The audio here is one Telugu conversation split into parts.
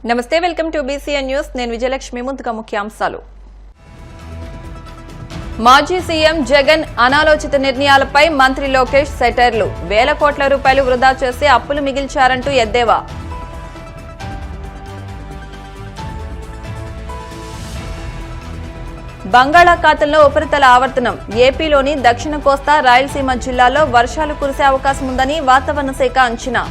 నమస్తే, వెల్కమ్ టు బీసీఎన్ న్యూస్. నేను విజయలక్ష్మి. ముందుగా ముఖ్యాంశాలు. మాజీ సీఎం జగన్ అనాలోచిత నిర్ణయాలపై మంత్రి లోకేష్ సెటైర్లు. వేల కోట్ల రూపాయలు వృధా చేసి అప్పులు మిగిల్చారంటూ ఎద్దేవా. బంగాళాఖాతంలో ఉపరితల ఆవర్తనం. ఏపీలోని దక్షిణ కోస్తా, రాయలసీమ జిల్లాల్లో వర్షాలు కురిసే అవకాశం ఉందని వాతావరణ శాఖ అంచనా.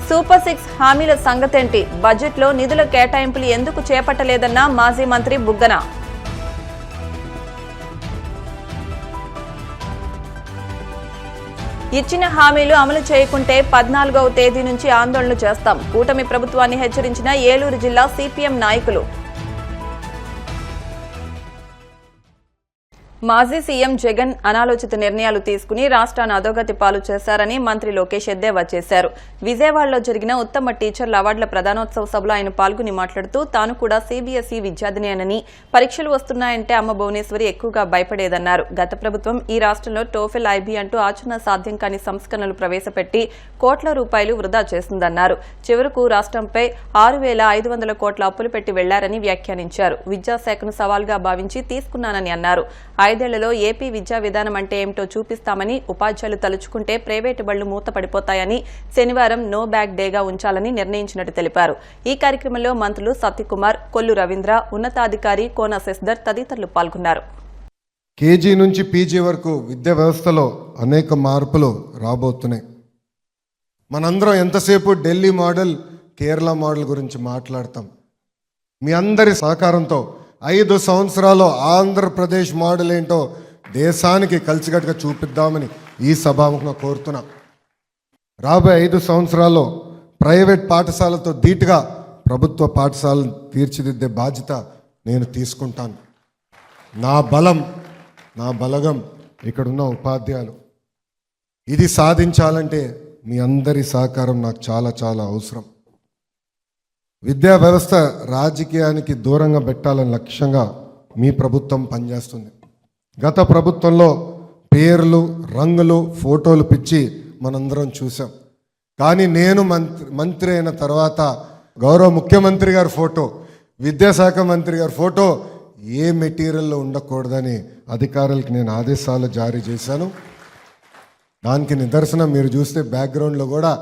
సూపర్ 6 హామీల సంగతేంటి? బడ్జెట్లో నిధుల కేటాయింపులు ఎందుకు చేపట్టలేదన్న మాజీ మంత్రి బుగ్గన. ఇచ్చిన హామీలు అమలు చేయకుంటే 14వ తేదీ నుంచి ఆందోళనలు చేస్తాం. కూటమి ప్రభుత్వాన్ని హెచ్చరించిన ఏలూరు జిల్లా సిపిఎం నాయకులు. మాజీ సీఎం జగన్ అనాలోచిత నిర్ణయాలు తీసుకుని రాష్ట్రాన్ని అధోగతి పాలు చేశారని మంత్రి లోకేష్ ఎద్దేవా చేశారు. విజయవాడలో జరిగిన ఉత్తమ టీచర్ల అవార్డుల ప్రదానోత్సవ సభలో ఆయన పాల్గొని మాట్లాడుతూ తాను కూడా సీబీఎస్ఈ విద్యార్థినేనని, పరీక్షలు వస్తున్నాయంటే అమ్మ భువనేశ్వరి ఎక్కువగా భయపడేదన్నారు. గత ప్రభుత్వం ఈ రాష్ట్రంలో టోఫెల్, ఐబీ అంటూ ఆచరణ సాధ్యం కాని సంస్కరణలు ప్రవేశపెట్టి కోట్ల రూపాయలు వృధా చేసిందన్నారు. చివరకు రాష్ట్రంపై 6,500 కోట్ల అప్పులు పెట్టి వెళ్లారని వ్యాఖ్యానించారు. విద్యాశాఖను సవాల్గా భావించి తీసుకున్నానని అన్నారు. 5ఏళ్లలో ఏపీ విద్యా విధానం అంటే ఏమిటో చూపిస్తామని, ఉపాధ్యాయులు తలుచుకుంటే ప్రైవేటు బళ్లు మూతపడిపోతాయని, శనివారం నో బ్యాగ్ డేగా ఉంచాలని నిర్ణయించినట్టు తెలిపారు. ఈ కార్యక్రమంలో మంత్రులు సత్యకుమార్, కొల్లు రవీంద్ర, ఉన్నతాధికారి కోన శశిధర్ తదితరులు పాల్గొన్నారు. కేజీ నుంచి పీజీ వరకు విద్యా వ్యవస్థలో అనేక మార్పులు రాబోతున్నాయి. మనందరం ఎంతసేపు ఢిల్లీ మోడల్, కేరళ మోడల్ గురించి మాట్లాడతాం. మీ అందరి సహకారంతో 5 సంవత్సరాలు ఆంధ్రప్రదేశ్ మోడల్ ఏంటో దేశానికి కలిసికట్టుగా చూపిద్దామని ఈ సభాముఖంగా కోరుతున్నా. రాబోయే 5 సంవత్సరాల్లో ప్రైవేట్ పాఠశాలతో ధీటుగా ప్రభుత్వ పాఠశాలను తీర్చిదిద్దే బాధ్యత నేను తీసుకుంటాను. నా బలం, నా బలగం ఇక్కడున్న ఉపాధ్యాయులు. ఇది సాధించాలంటే మీ అందరి సహకారం నాకు చాలా చాలా అవసరం. విద్యా వ్యవస్థ రాజకీయానికి దూరంగా పెట్టాలని లక్ష్యంగా మీ ప్రభుత్వం పనిచేస్తుంది. గత ప్రభుత్వంలో పేర్లు, రంగులు, ఫోటోలు పిచ్చి మనందరం చూసాం. కానీ నేను మంత్రి అయిన తర్వాత గౌరవ ముఖ్యమంత్రి గారి ఫోటో, విద్యాశాఖ మంత్రి గారి ఫోటో ఏ మెటీరియల్లో ఉండకూడదని అధికారులకు నేను ఆదేశాలు జారీ చేశాను. దానికి నిదర్శనం మీరు చూస్తే బ్యాక్గ్రౌండ్లో కూడా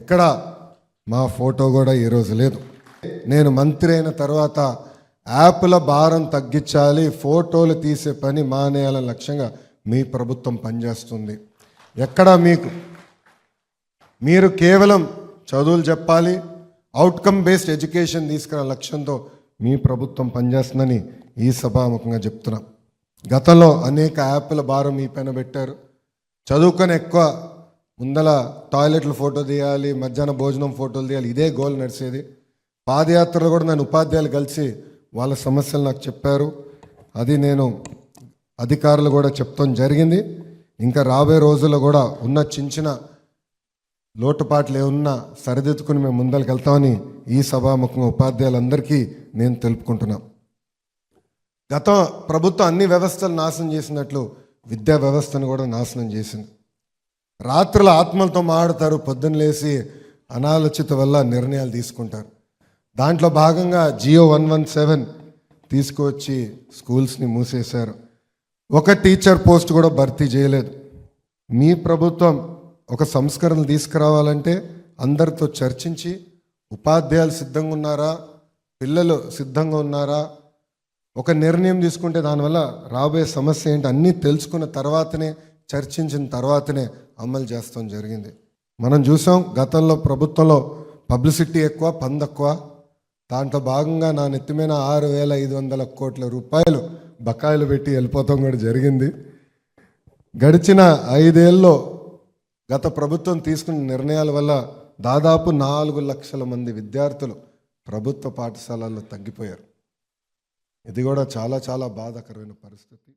ఎక్కడ మా ఫోటో కూడా ఈరోజు లేదు. నేను మంత్రి అయిన తర్వాత యాప్ల భారం తగ్గించాలి, ఫోటోలు తీసే పని మానేయాలని లక్ష్యంగా మీ ప్రభుత్వం పనిచేస్తుంది. ఎక్కడ మీరు కేవలం చదువులు చెప్పాలి, అవుట్కమ్ బేస్డ్ ఎడ్యుకేషన్ తీసుకునే లక్ష్యంతో మీ ప్రభుత్వం పనిచేస్తుందని ఈ సభాముఖంగా చెప్తున్నాం. గతంలో అనేక యాప్ల భారం మీ పైన పెట్టారు. చదువుకొని ఎక్కువ ముందల టాయిలెట్లు ఫోటో తీయాలి, మధ్యాహ్న భోజనం ఫోటోలు తీయాలి, ఇదే గోల్ నడిచేది. పాదయాత్రలో కూడా నేను ఉపాధ్యాయులు కలిసి వాళ్ళ సమస్యలు నాకు చెప్పారు. అది నేను అధికారులు కూడా చెప్తాం జరిగింది. ఇంకా రాబోయే రోజుల్లో కూడా ఉన్న చిన్న లోటుపాట్లు ఏమున్నా సరిదిద్దుకుని మేము ముందరికి వెళ్తామని ఈ సభాముఖంగా ఉపాధ్యాయులందరికీ నేను తెలుపుకుంటున్నాను. గత ప్రభుత్వం అన్ని వ్యవస్థలు నాశనం చేసినట్లు విద్యా వ్యవస్థను కూడా నాశనం చేసింది. రాత్రుల ఆత్మలతో మాట్లాడతారు, పొద్దున్న లేసి అనాలోచిత వల్ల నిర్ణయాలు తీసుకుంటారు. దాంట్లో భాగంగా జియో 117 తీసుకువచ్చి స్కూల్స్ని మూసేశారు. ఒక టీచర్ పోస్ట్ కూడా భర్తీ చేయలేదు. మీ ప్రభుత్వం ఒక సంస్కరణలు తీసుకురావాలంటే అందరితో చర్చించి, ఉపాధ్యాయులు సిద్ధంగా ఉన్నారా, పిల్లలు సిద్ధంగా ఉన్నారా, ఒక నిర్ణయం తీసుకుంటే దానివల్ల రాబోయే సమస్య ఏంటి అన్నీ తెలుసుకున్న తర్వాతనే, చర్చించిన తర్వాతనే అమలు చేస్తాం జరిగింది. మనం చూసాం గతంలో ప్రభుత్వంలో పబ్లిసిటీ ఎక్కువ, పని తక్కువ. దాంట్లో భాగంగా నా నెత్తిమైన 6,500 కోట్ల రూపాయలు బకాయిలు పెట్టి వెళ్ళిపోతాం కూడా జరిగింది. గడిచిన 5 ఏళ్ళలో గత ప్రభుత్వం తీసుకున్న నిర్ణయాల వల్ల దాదాపు 4 లక్షల మంది విద్యార్థులు ప్రభుత్వ పాఠశాలల్లో తగ్గిపోయారు. ఇది కూడా చాలా చాలా బాధాకరమైన పరిస్థితి.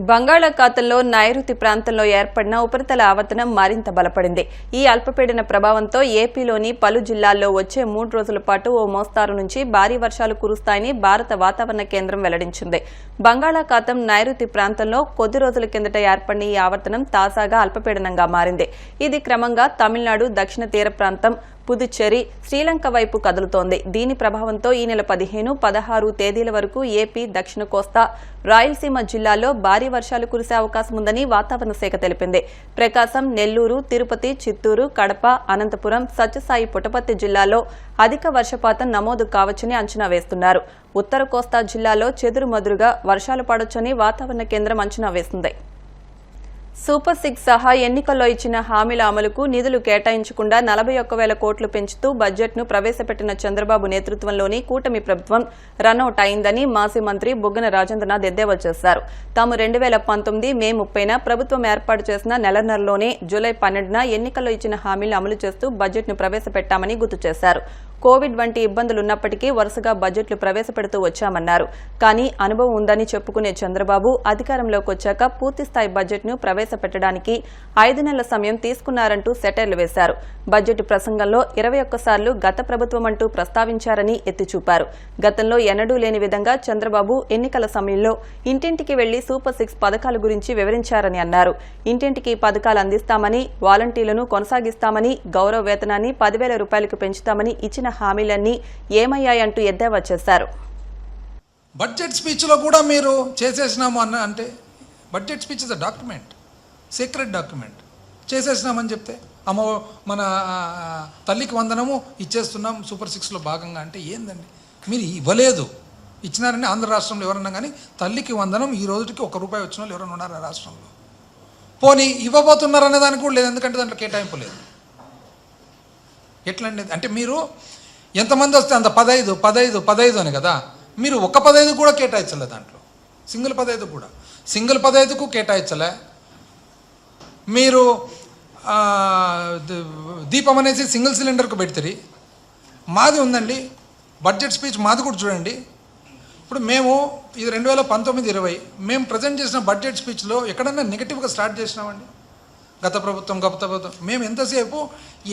బంగాళాఖాతంలో నైరుతి ప్రాంతంలో ఏర్పడిన ఉపరితల ఆవర్తనం మరింత బలపడింది. ఈ అల్పపీడన ప్రభావంతో ఏపీలోని పలు జిల్లాల్లో వచ్చే 3 రోజుల పాటు ఓ మోస్తారు నుంచి భారీ వర్షాలు కురుస్తాయని భారత వాతావరణ కేంద్రం వెల్లడించింది. బంగాళాఖాతం నైరుతి ప్రాంతంలో కొద్ది రోజుల కిందట ఏర్పడిన ఈ ఆవర్తనం తాజాగా అల్పపీడనంగా మారింది. ఇది క్రమంగా తమిళనాడు దక్షిణ తీర ప్రాంతం, పుదుచ్చేరి, శ్రీలంక వైపు కదులుతోంది. దీని ప్రభావంతో ఈ నెల 15, 16 తేదీల వరకు ఏపీ, దక్షిణ కోస్తా, రాయలసీమ జిల్లాల్లో భారీ వర్షాలు కురిసే అవకాశం ఉందని వాతావరణ శాఖ తెలిపింది. ప్రకాశం, నెల్లూరు, తిరుపతి, చిత్తూరు, కడప, అనంతపురం, సత్యసాయి, పుట్టపర్తి జిల్లాల్లో అధిక వర్షపాతం నమోదు కావచ్చని అంచనా వేస్తున్నారు. ఉత్తర కోస్తా జిల్లాలో చెదురుమదురుగా వర్షాలు పడొచ్చని వాతావరణ కేంద్రం అంచనా వేసింది. సూపర్ 6 సహా ఎన్నికల్లో ఇచ్చిన హామీల అమలుకు నిధులు కేటాయించకుండా 41,000 కోట్లు పెంచుతూ బడ్జెట్ను ప్రవేశపెట్టిన చంద్రబాబు నేతృత్వంలోని కూటమి ప్రభుత్వం రన్అవుట్ అయిందని మాజీ మంత్రి బుగ్గన రాజేంద్రనాథ్ ఎద్దేవా చేశారు. తాము 2019 మే 30న ప్రభుత్వం ఏర్పాటు చేసిన నెలన్నరలోనే జూలై 12న ఎన్నికల్లో ఇచ్చిన హామీలు అమలు చేస్తూ బడ్జెట్ను ప్రవేశపెట్టామని గుర్తు చేశారు. కోవిడ్ వంటి ఇబ్బందులున్నప్పటికీ వరుసగా బడ్జెట్లు ప్రవేశపెడుతూ వచ్చామన్నారు. కానీ అనుభవం ఉందని చెప్పుకునే చంద్రబాబు అధికారంలోకి వచ్చాక పూర్తిస్థాయి బడ్జెట్ను ప్రవేశపెట్టడానికి 5 నెలల సమయం తీసుకున్నారంటూ సెటైర్లు వేశారు. బడ్జెట్ ప్రసంగంలో 21 సార్లు గత ప్రభుత్వం అంటూ ప్రస్తావించారని ఎత్తిచూపారు. గతంలో ఎన్నడూ లేని విధంగా చంద్రబాబు ఎన్నికల సమయంలో ఇంటింటికి వెళ్లి సూపర్ 6 పథకాల గురించి వివరించారని అన్నారు. ఇంటింటికి పథకాలు అందిస్తామని, వాలంటీర్లను కొనసాగిస్తామని, గౌరవ వేతనాన్ని 10,000 రూపాయలకు పెంచుతామని ఇచ్చిన హామీలన్నీ ఏమయ్యాయంటూ ఎద్దేవా చేశారు. బడ్జెట్ స్పీచ్లో కూడా మీరు చేసేసినాము అంటే budget speech is a document, secret document. చేసేసినామని చెప్తే మన తల్లికి వందనము ఇచ్చేస్తున్నాం సూపర్ 6లో భాగంగా అంటే ఏందండి? మీరు ఇవ్వలేదు. ఇచ్చినారని ఆంధ్ర రాష్ట్రంలో ఎవరన్నా కానీ తల్లికి వందనం ఈ రోజుకి ₹1 వచ్చిన వాళ్ళు ఎవరైనా ఉన్నారా రాష్ట్రంలో? పోనీ ఇవ్వబోతున్నారనే దానికి కూడా లేదు, ఎందుకంటే దాంట్లో కేటాయింపు లేదు. ఎట్లండి? అంటే మీరు ఎంతమంది వస్తే అంత 15 అని కదా, మీరు ఒక 15 కూడా కేటాయించలే. దాంట్లో సింగిల్ 15 కూడా, సింగిల్ 15కు కేటాయించలే. మీరు దీపం అనేసి సింగిల్ సిలిండర్కు పెడతారు. మాది ఉందండి బడ్జెట్ స్పీచ్, మాది కూడా చూడండి. ఇప్పుడు మేము ఇది 2019-20 మేము ప్రజెంట్ చేసిన బడ్జెట్ స్పీచ్లో ఎక్కడన్నా నెగిటివ్గా స్టార్ట్ చేసినామండి? గత ప్రభుత్వం మేము ఎంతసేపు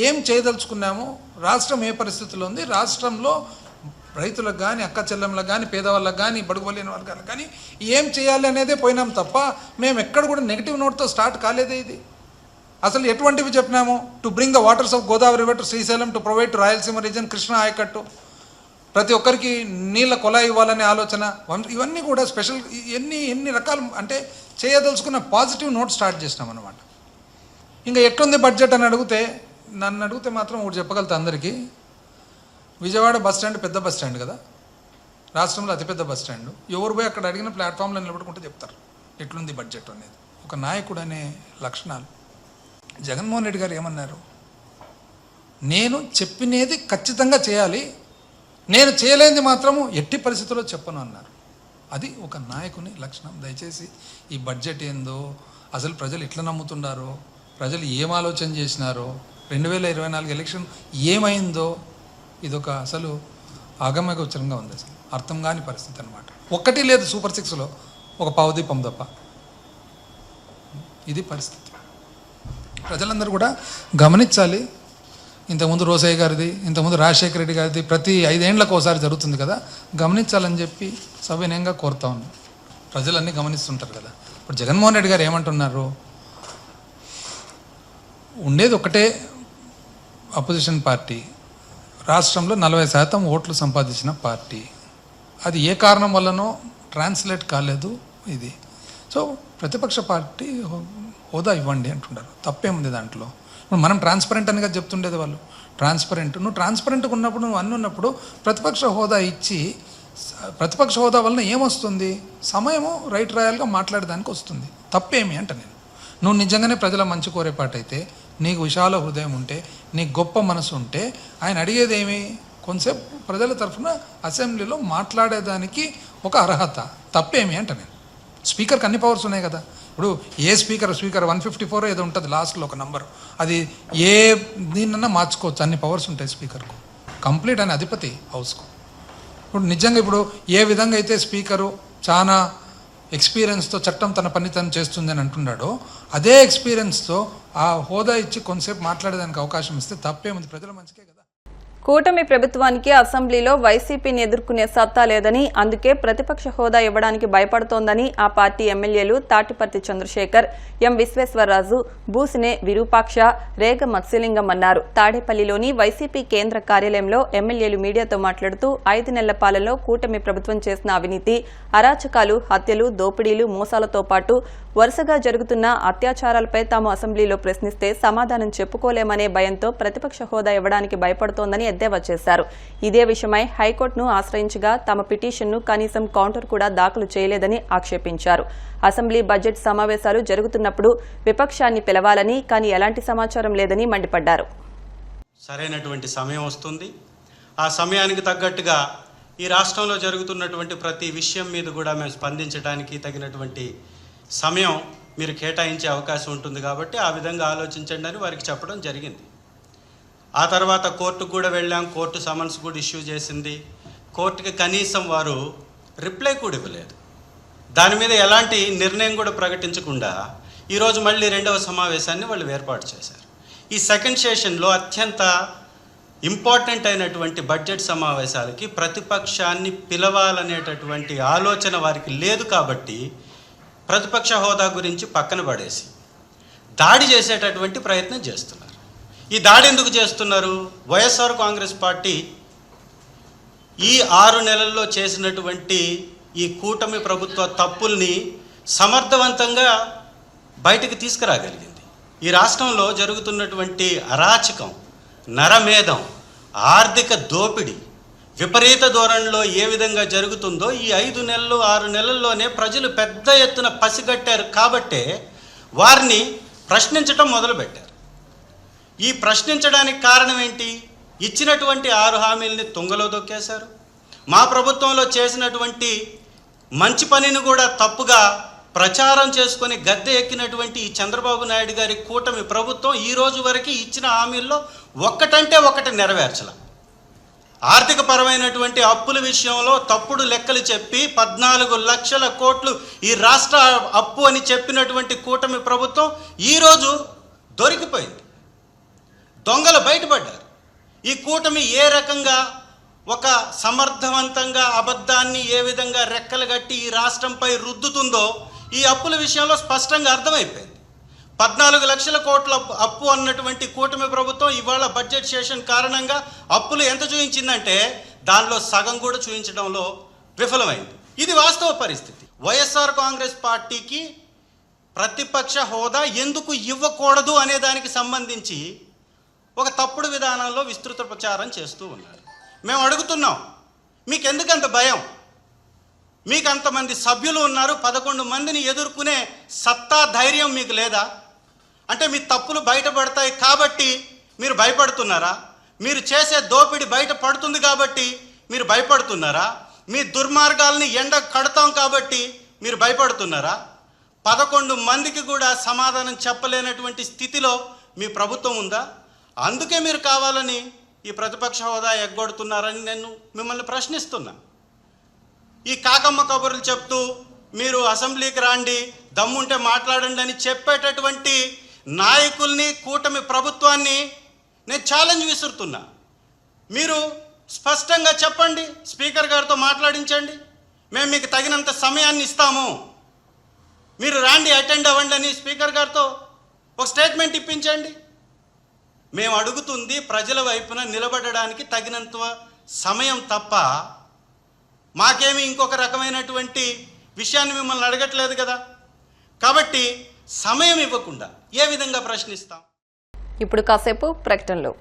ఏం చేయదలుచుకున్నాము, రాష్ట్రం ఏ పరిస్థితిలో ఉంది, రాష్ట్రంలో రైతులకు కానీ, అక్క చెల్లెమ్మలకు కానీ, పేదవాళ్ళకి కానీ, బడుగు బలైన వర్గాలకు కానీ ఏం చేయాలి అనేదే పోయినాం తప్ప మేము ఎక్కడ కూడా నెగిటివ్ నోట్తో స్టార్ట్ కాలేదే. ఇది అసలు ఎటువంటివి చెప్పినాము? To bring the waters of Godavari river to Srisailam, to provide to Rayalaseema reason Krishna ఆయకట్టు, ప్రతి ఒక్కరికి నీళ్ళ కొలాయి ఇవ్వాలనే ఆలోచన, ఇవన్నీ కూడా స్పెషల్ ఎన్ని రకాలు అంటే చేయదలుచుకున్న పాజిటివ్ నోట్ స్టార్ట్ చేసినాం అన్నమాట. ఇంకా ఎట్లుంది బడ్జెట్ అని నన్ను అడిగితే మాత్రం ఒకటి చెప్పగలుగుతా అందరికీ. విజయవాడ బస్ స్టాండ్ పెద్ద బస్ స్టాండ్ కదా, రాష్ట్రంలో అతిపెద్ద బస్ స్టాండ్. ఎవరు పోయి అక్కడ అడిగిన ప్లాట్ఫామ్లో నిలబడుకుంటే చెప్తారు ఎట్లుంది బడ్జెట్ అనేది. ఒక నాయకుడు అనే లక్షణాలు. జగన్మోహన్ రెడ్డి గారు ఏమన్నారు? నేను చెప్పినది ఖచ్చితంగా చేయాలి, నేను చేయలేనిది మాత్రము ఎట్టి పరిస్థితుల్లో చెప్పను అన్నారు. అది ఒక నాయకుని లక్షణం. దయచేసి ఈ బడ్జెట్ ఏందో, అసలు ప్రజలు ఎట్లా నమ్ముతున్నారో, ప్రజలు ఏం ఆలోచన చేసినారో, 2024 ఎలక్షన్ ఏమైందో, ఇదొక అసలు ఆగమగోచరంగా ఉంది. అసలు అర్థం కాని పరిస్థితి అనమాట. ఒక్కటి లేదు సూపర్ 6లో, ఒక పావుదీపం తప్ప. ఇది పరిస్థితి. ప్రజలందరూ కూడా గమనించాలి. ఇంతకుముందు రోసయ్య గారిది, ఇంతకుముందు రాజశేఖర రెడ్డి గారిది ప్రతి 5 ఏళ్లకు ఒకసారి జరుగుతుంది కదా, గమనించాలని చెప్పి సవినయంగా కోరుతా ఉన్నాం. ప్రజలన్నీ గమనిస్తుంటారు కదా. ఇప్పుడు జగన్మోహన్ రెడ్డి గారు ఏమంటున్నారు? ఉండేది ఒకటే అపోజిషన్ పార్టీ, రాష్ట్రంలో 40% ఓట్లు సంపాదించిన పార్టీ. అది ఏ కారణం వల్లనో ట్రాన్స్లేట్ కాలేదు ఇది. సో ప్రతిపక్ష పార్టీ హోదా ఇవ్వండి అంటున్నారు. తప్పేముంది దాంట్లో? మనం ట్రాన్స్పరెంట్ అనిగా చెప్తుండేది వాళ్ళు. నువ్వు ట్రాన్స్పరెంట్గా ఉన్నప్పుడు, నువ్వు అన్నీ ఉన్నప్పుడు ప్రతిపక్ష హోదా ఇచ్చి, ప్రతిపక్ష హోదా వలన ఏమొస్తుంది? సమయము రైట్ రాయల్గా మాట్లాడడానికి వస్తుంది. తప్పేమి అంట నేను. నువ్వు నిజంగానే ప్రజల మంచి కోరేపాటైతే, నీకు విశాల హృదయం ఉంటే, నీకు గొప్ప మనసు ఉంటే, ఆయన అడిగేది ఏమి? కొంతసేపు ప్రజల తరఫున అసెంబ్లీలో మాట్లాడేదానికి ఒక అర్హత. తప్పేమి అంట నేను. స్పీకర్కి అన్ని పవర్స్ ఉన్నాయి కదా. ఇప్పుడు ఏ స్పీకర్ 154 ఏదో ఉంటుంది లాస్ట్లో ఒక నంబర్, అది ఏ దీన్నన్నా మార్చుకోవచ్చు, అన్ని పవర్స్ ఉంటాయి స్పీకర్కు. కంప్లీట్ అని అధిపతి హౌస్కు. ఇప్పుడు నిజంగా ఇప్పుడు ఏ విధంగా అయితే స్పీకరు చాలా ఎక్స్పీరియన్స్తో చట్టం తన పని తను చేస్తుంది అని అంటున్నాడో అదే ఎక్స్పీరియన్స్తో ఆ హోదా ఇచ్చి కొంతసేపు మాట్లాడేదానికి అవకాశం ఇస్తే తప్పేముంది, ప్రజల మంచికే కదా. కూటమి ప్రభుత్వానికి అసెంబ్లీలో వైసీపీని ఎదుర్కొనే సత్తా లేదని, అందుకే ప్రతిపక్ష హోదా ఇవ్వడానికి భయపడుతోందని ఆ పార్టీ ఎమ్మెల్యేలు తాటిపర్తి చంద్రశేఖర్, ఎం విశ్వేశ్వరరాజు, బూసినే విరూపాక్ష, రేగ మత్స్యలింగం అన్నారు. తాడేపల్లిలోని వైసీపీ కేంద్ర కార్యాలయంలో ఎమ్మెల్యేలు మీడియాతో మాట్లాడుతూ 5 నెలల పాలనలో కూటమి ప్రభుత్వం చేసిన అవినీతి, అరాచకాలు, హత్యలు, దోపిడీలు, మోసాలతో పాటు వరుసగా జరుగుతున్న అత్యాచారాలపై తాము అసెంబ్లీలో ప్రశ్నిస్తే సమాధానం చెప్పుకోలేమనే భయంతో ప్రతిపక్ష హోదా ఇవ్వడానికి భయపడుతోందని ఎద్దేవా చేశారు. ఇదే విషయమై హైకోర్టును ఆశ్రయించగా తమ పిటిషన్ను కనీసం కౌంటర్ కూడా దాఖలు చేయలేదని ఆక్షేపించారు. అసెంబ్లీ బడ్జెట్ సమావేశాలు జరుగుతున్నప్పుడు విపక్షాన్ని పిలవాలని, కానీ ఎలాంటి సమాచారం లేదని మండిపడ్డారు. సరైనటువంటి సమయం వస్తుంది. ఆ సమయానికి తగ్గట్టుగా ఈ రాష్ట్రంలో జరుగుతున్నటువంటి ప్రతి విషయం మీద కూడా మేము స్పందించడానికి తగినటువంటి సమయం మీరు కేటాయించే అవకాశం ఉంటుంది కాబట్టి ఆ విధంగా ఆలోచించండి అని వారికి చెప్పడం జరిగింది. ఆ తర్వాత కోర్టుకు కూడా వెళ్ళాం. కోర్టు సమన్స్ కూడా ఇష్యూ చేసింది. కోర్టుకి కనీసం వారు రిప్లై కూడా ఇవ్వలేదు. దాని మీద ఎలాంటి నిర్ణయం కూడా ప్రకటించకుండా ఈరోజు మళ్ళీ 2వ సమావేశాన్ని వాళ్ళు ఏర్పాటు చేశారు. ఈ సెకండ్ సెషన్లో అత్యంత ఇంపార్టెంట్ అయినటువంటి బడ్జెట్ సమావేశాలకి ప్రతిపక్షాన్ని పిలవాలనేటటువంటి ఆలోచన వారికి లేదు కాబట్టి ప్రతిపక్ష హోదా గురించి పక్కన పడేసి దాడి చేసేటటువంటి ప్రయత్నం చేస్తున్నారు. ఈ దాడి ఎందుకు చేస్తున్నారు? వైఎస్ఆర్ కాంగ్రెస్ పార్టీ ఈ 6 నెలల్లో చేసినటువంటి ఈ కూటమి ప్రభుత్వ తప్పుల్ని సమర్థవంతంగా బయటికి తీసుకురాగలిగింది. ఈ రాష్ట్రంలో జరుగుతున్నటువంటి అరాచకం, నరమేధం, ఆర్థిక దోపిడీ విపరీత ధోరణిలో ఏ విధంగా జరుగుతుందో ఈ 5 నెలలు 6 నెలల్లోనే ప్రజలు పెద్ద ఎత్తున పసిగట్టారు. కాబట్టే వారిని ప్రశ్నించటం మొదలుపెట్టారు. ఈ ప్రశ్నించడానికి కారణం ఏంటి? ఇచ్చినటువంటి 6 హామీలని తుంగలో దొక్కేశారు. మా ప్రభుత్వంలో చేసినటువంటి మంచి పనిని కూడా తప్పుగా ప్రచారం చేసుకొని గద్దె ఎక్కినటువంటి ఈ చంద్రబాబు నాయుడు గారి కూటమి ప్రభుత్వం ఈ రోజు వరకు ఇచ్చిన హామీల్లో ఒక్కటంటే ఒకటి నెరవేర్చల. ఆర్థిక పరమైనటువంటి అప్పుల విషయంలో తప్పుడు లెక్కలు చెప్పి 14 లక్షల కోట్లు ఈ రాష్ట్ర అప్పు అని చెప్పినటువంటి కూటమి ప్రభుత్వం ఈరోజు దొరికిపోయింది. దొంగలు బయటపడ్డారు. ఈ కూటమి ఏ రకంగా ఒక సమర్థవంతంగా అబద్ధాన్ని ఏ విధంగా రెక్కలు కట్టి ఈ రాష్ట్రంపై రుద్దుతుందో ఈ అప్పుల విషయంలో స్పష్టంగా అర్థమైపోయింది. 14 లక్షల కోట్ల అప్పు అన్నటువంటి కూటమి ప్రభుత్వం ఇవాళ బడ్జెట్ సెషన్ కారణంగా అప్పులు ఎంత చూయించిందంటే దానిలో సగం కూడా చూయించడంలో విఫలమైంది. ఇది వాస్తవ పరిస్థితి. వైఎస్ఆర్ కాంగ్రెస్ పార్టీకి ప్రతిపక్ష హోదా ఎందుకు ఇవ్వకూడదు అనే దానికి సంబంధించి ఒక తప్పుడు విధానంలో విస్తృత ప్రచారం చేస్తూ ఉన్నారు. మేము అడుగుతున్నాం, మీకెందుకంత భయం? మీకు అంతమంది సభ్యులు ఉన్నారు, 11 మందిని ఎదుర్కొనే సత్తా ధైర్యం మీకు లేదా? అంటే మీ తప్పులు బయటపడతాయి కాబట్టి మీరు భయపడుతున్నారా? మీరు చేసే దోపిడీ బయట పడుతుంది కాబట్టి మీరు భయపడుతున్నారా? మీ దుర్మార్గాల్ని ఎండ కడతాం కాబట్టి మీరు భయపడుతున్నారా? 11 మందికి కూడా సమాధానం చెప్పలేనటువంటి స్థితిలో మీ ప్రభుత్వం ఉందా? అందుకే మీరు కావాలని ఈ ప్రతిపక్ష హోదా ఎగ్గొడుతున్నారని నేను మిమ్మల్ని ప్రశ్నిస్తున్నా. ఈ కాకమ్మ కబుర్లు చెప్తూ మీరు అసెంబ్లీకి రాండి, దమ్ముంటే మాట్లాడండి అని చెప్పేటటువంటి నాయకుల్ని, కూటమి ప్రభుత్వాన్ని నేను ఛాలెంజ్ విసురుతున్నా. మీరు స్పష్టంగా చెప్పండి, స్పీకర్ గారితో మాట్లాడించండి, మేము మీకు తగినంత సమయాన్ని ఇస్తాము, మీరు రాండి, అటెండ్ అవ్వండి అని స్పీకర్ గారితో ఒక స్టేట్మెంట్ ఇప్పించండి. మేము అడుగుతుంది ప్రజల వైపున నిలబడడానికి తగినంత సమయం తప్ప మాకేమి ఇంకొక రకమైనటువంటి విషయాన్ని మిమ్మల్ని అడగట్లేదు కదా. కాబట్టి సమయం ఇవ్వకుండా ఏ విధంగా ప్రశ్నిస్తాం? ఇప్పుడు కాసేపు ప్రకటనలో.